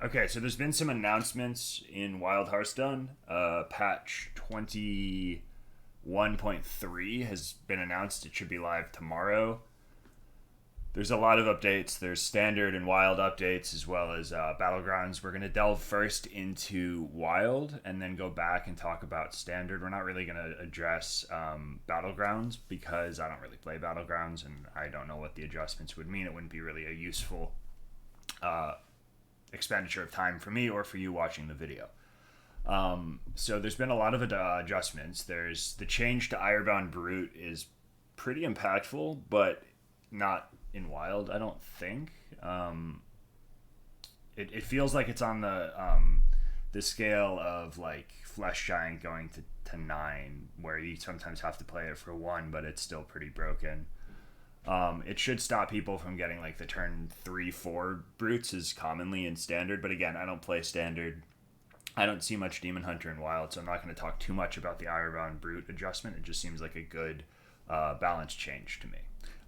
Okay, so there's been some announcements in Wild Hearthstone. Patch 21.3 has been announced. It should be live tomorrow. There's a lot of updates. There's standard and wild updates as well as battlegrounds. We're going to delve first into wild and then go back and talk about standard. We're not really going to address battlegrounds because I don't really play battlegrounds and I don't know what the adjustments would mean. It wouldn't be really a useful expenditure of time for me or for you watching the video. So there's been a lot of adjustments. There's the change to Irebound Brute is pretty impactful, but not in wild, I don't think. It feels like it's on the scale of like Flesh Giant going to 9, where you sometimes have to play it for 1, but it's still pretty broken. It should stop people from getting like the turn 3-4 brutes as commonly in standard, but again, I don't play standard. I don't see much Demon Hunter in wild, so I'm not going to talk too much about the Irebound Brute adjustment. It just seems like a good balance change to me.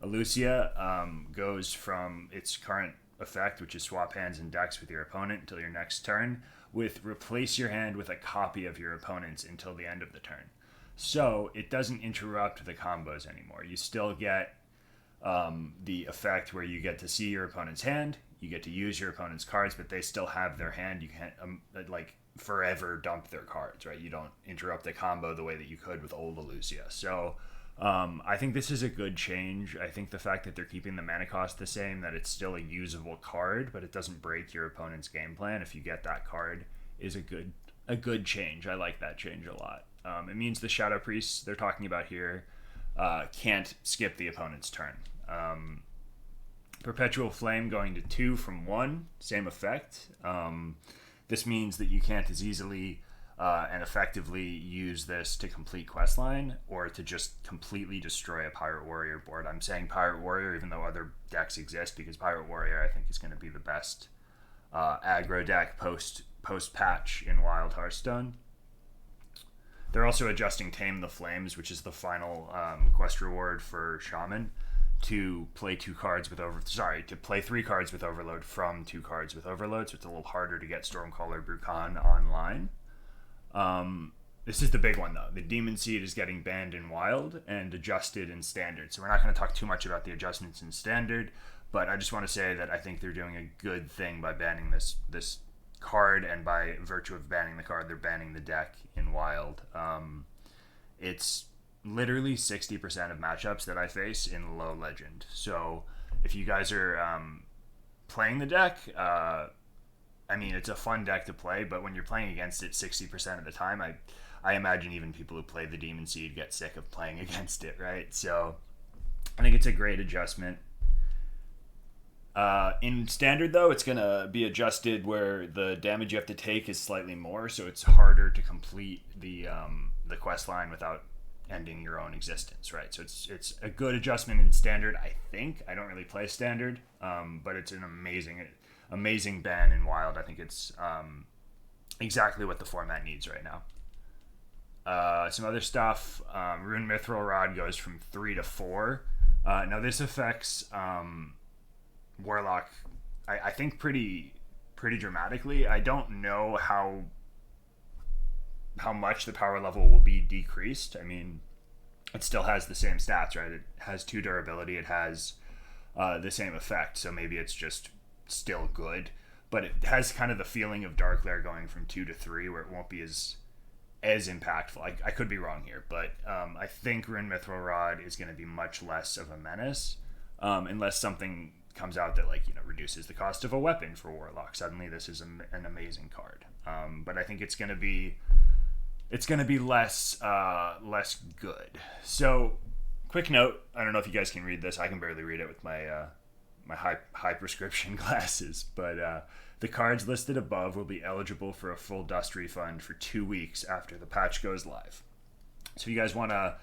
Elucia goes from its current effect, which is swap hands and decks with your opponent until your next turn, with replace your hand with a copy of your opponent's until the end of the turn. So it doesn't interrupt the combos anymore. You still get the effect where you get to see your opponent's hand, you get to use your opponent's cards, but they still have their hand. You can't like forever dump their cards, right? You don't interrupt the combo the way that you could with old Elucia. So I think this is a good change. I think the fact that they're keeping the mana cost the same, that it's still a usable card, but it doesn't break your opponent's game plan if you get that card, is a good change. I like that change a lot. It means the Shadow Priests they're talking about here can't skip the opponent's turn. Perpetual Flame going to 2 from 1, same effect. This means that you can't as easily and effectively use this to complete Questline or to just completely destroy a Pirate Warrior board. I'm saying Pirate Warrior even though other decks exist, because Pirate Warrior I think is going to be the best aggro deck post patch in Wild Hearthstone. They're also adjusting Tame the Flames, which is the final quest reward for Shaman, to play 3 cards with Overload from 2 cards with Overload, so it's a little harder to get Stormcaller Brukan online. This is the big one though. The Demon Seed is getting banned in Wild and adjusted in Standard. So we're not going to talk too much about the adjustments in Standard, but I just want to say that I think they're doing a good thing by banning this card, and by virtue of banning the card, they're banning the deck in Wild. It's literally 60% of matchups that I face in low legend. So if you guys are playing the deck, I mean, it's a fun deck to play, but when you're playing against it 60% of the time, I imagine even people who play the Demon Seed get sick of playing against it, right? So I think it's a great adjustment. In Standard, though, it's going to be adjusted where the damage you have to take is slightly more, so it's harder to complete the quest line without ending your own existence, right? So it's a good adjustment in Standard, I think. I don't really play Standard, but it's an amazing ban in Wild. I think it's exactly what the format needs right now. Some other stuff. Rune Mithril Rod goes from 3 to 4. Now this affects Warlock, I think pretty dramatically. I don't know how much the power level will be decreased. I mean, it still has the same stats, right? It has 2 durability. It has the same effect. So maybe it's just still good, but it has kind of the feeling of Dark Lair going from 2 to 3, where it won't be as impactful. I could be wrong here, but I think Rune Mithril Rod is going to be much less of a menace, unless something comes out that reduces the cost of a weapon for Warlock. Suddenly this is an amazing card, but I think it's going to be less good. So quick note, I don't know if you guys can read this. I can barely read it with my my high prescription glasses, but the cards listed above will be eligible for a full dust refund for 2 weeks after the patch goes live. So if you guys want to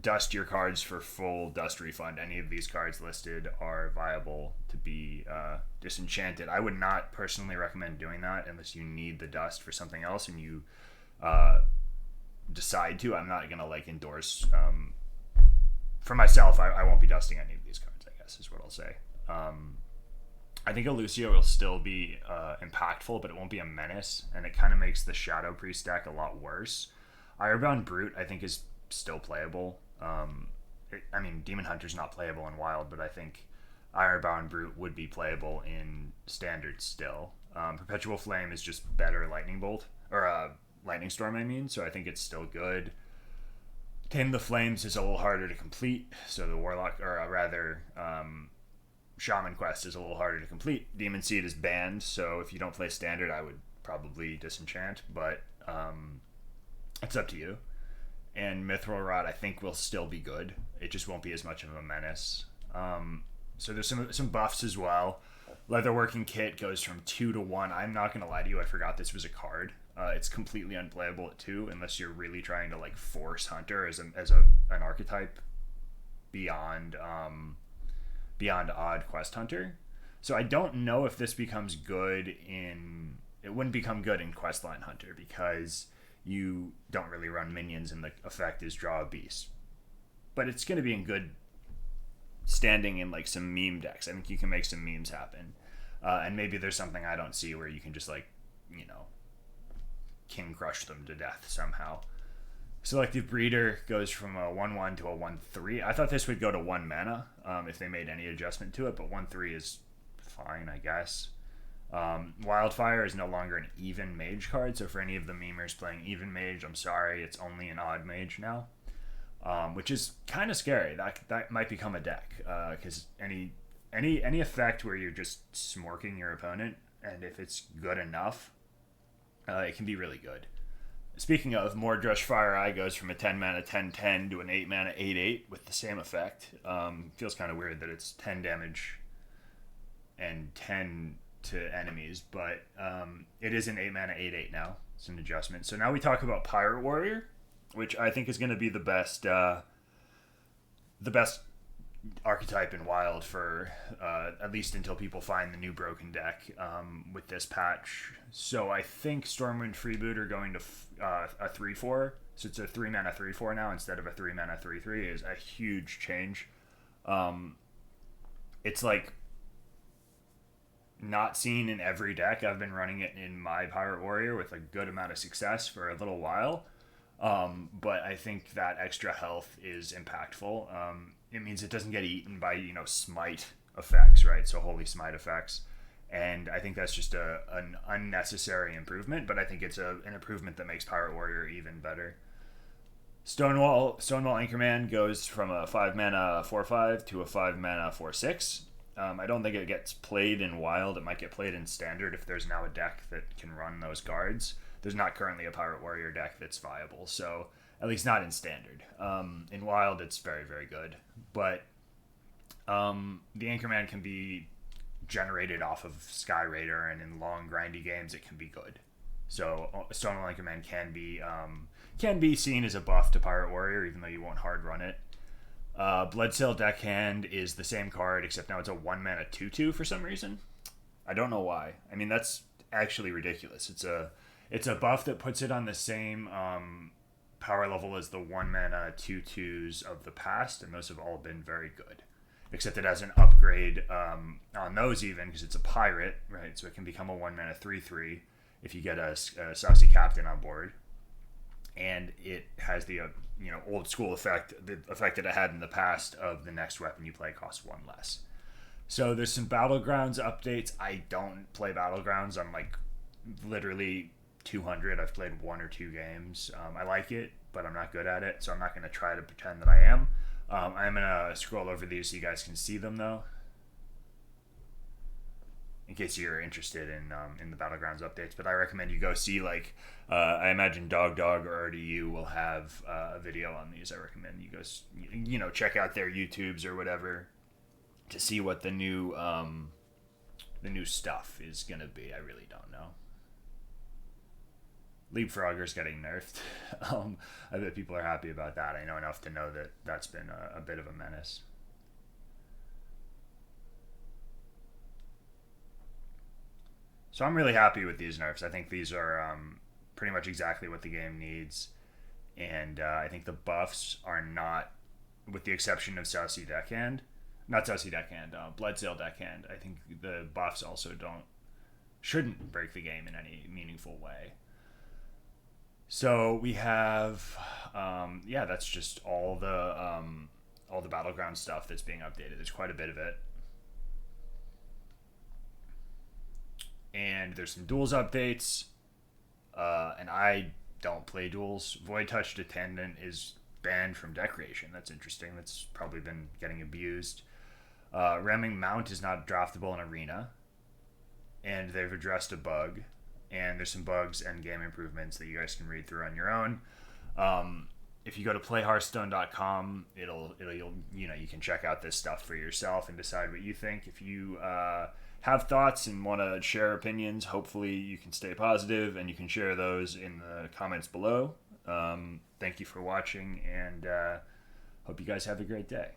dust your cards for full dust refund, any of these cards listed are viable to be disenchanted. I would not personally recommend doing that unless you need the dust for something else and you decide to. I'm not gonna endorse for myself. I won't be dusting any of these cards, I guess is what I'll say. I think a Lucio will still be impactful, but it won't be a menace, and it kind of makes the Shadow Priest deck a lot worse. Ironbound Brute, I think, is still playable. I mean, Demon Hunter's not playable in Wild, but I think Ironbound Brute would be playable in Standard still. Perpetual Flame is just better Lightning Bolt, or Lightning Storm, I mean, so I think it's still good. Tame the Flames is a little harder to complete, so the Warlock, or rather, Shaman Quest is a little harder to complete. Demon Seed is banned, so if you don't play Standard, I would probably disenchant, but it's up to you. And Mithril Rod, I think, will still be good. It just won't be as much of a menace. So there's some buffs as well. Leatherworking Kit goes from 2 to 1. I'm not going to lie to you, I forgot this was a card. It's completely unplayable at 2 unless you're really trying to like force Hunter as an archetype beyond Odd Quest Hunter. So I don't know if this becomes good in... It wouldn't become good in Questline Hunter because you don't really run minions and the effect is draw a beast. But it's going to be in good standing in like some meme decks. I think you can make some memes happen. And maybe there's something I don't see where you can just like, King Crush them to death somehow. Selective Breeder goes from a 1/1 to a 1/3. I thought this would go to 1 mana if they made any adjustment to it, but 1/3 is fine, I guess. Wildfire is no longer an even mage card, so for any of the memers playing even mage, I'm sorry, it's only an odd mage now, which is kind of scary. That might become a deck because any effect where you're just smorking your opponent, and if it's good enough, it can be really good. Speaking of, Mordrush Fire Eye goes from a 10 mana 10/10 to an 8 mana 8/8 with the same effect. Feels kind of weird that it's 10 damage and 10 to enemies, but it is an 8 mana 8/8 now. It's an adjustment. So now we talk about Pirate Warrior, which I think is going to be the best archetype in Wild for at least until people find the new broken deck with this patch. So I think Stormwind Freeboot are going to a 3/4, so it's a 3 mana 3/4 now instead of a 3 mana 3/3 is a huge change. It's like not seen in every deck. I've been running it in my Pirate Warrior with a good amount of success for a little while, but I think that extra health is impactful. It means it doesn't get eaten by, smite effects, right? So holy smite effects. And I think that's just an unnecessary improvement, but I think it's an improvement that makes Pirate Warrior even better. Stonewall Anchorman goes from a 5 mana 4/5 to a 5 mana 4/6. I don't think it gets played in Wild. It might get played in Standard if there's now a deck that can run those cards. There's not currently a Pirate Warrior deck that's viable, so at least not in Standard. In Wild, it's very, very good. But the Anchorman can be generated off of Sky Raider, and in long, grindy games, it can be good. So Stonewall Anchorman can be seen as a buff to Pirate Warrior, even though you won't hard run it. Bloodsail Deckhand is the same card, except now it's a 1 mana 2/2 for some reason. I don't know why. I mean, that's actually ridiculous. It's a buff that puts it on the same power level as the 1 mana 2/2s of the past, and those have all been very good. Except it has an upgrade on those even, because it's a pirate, right? So it can become a 1 mana 3/3 if you get a Saucy Captain on board. And it has the old school effect, the effect that it had in the past of the next weapon you play costs 1 less. So there's some Battlegrounds updates. I don't play Battlegrounds. I'm like literally 200. I've played 1 or 2 games. I like it, but I'm not good at it, so I'm not going to try to pretend that I am. I'm going to scroll over these so you guys can see them, though, in case you're interested in the Battlegrounds updates. But I recommend you go see, I imagine Dog or RDU will have a video on these. I recommend you go, check out their YouTubes or whatever to see what the new stuff is going to be. I really don't know. Leapfrogger's getting nerfed. I bet people are happy about that. I know enough to know that that's been a bit of a menace. So I'm really happy with these nerfs. I think these are pretty much exactly what the game needs. And I think the buffs are not, with the exception of Saucy Deckhand, not Sussy deckhand, Bloodsail deckhand. I think the buffs also shouldn't break the game in any meaningful way. So we have, that's just all the battleground stuff that's being updated. There's quite a bit of it, and there's some duels updates. And I don't play duels. Void Touched Attendant is banned from deck creation. That's interesting. That's probably been getting abused. Ramming Mount is not draftable in Arena, and they've addressed a bug. And there's some bugs and game improvements that you guys can read through on your own. If you go to playhearthstone.com, you can check out this stuff for yourself and decide what you think. If you have thoughts and want to share opinions, hopefully you can stay positive and you can share those in the comments below. Thank you for watching, and hope you guys have a great day.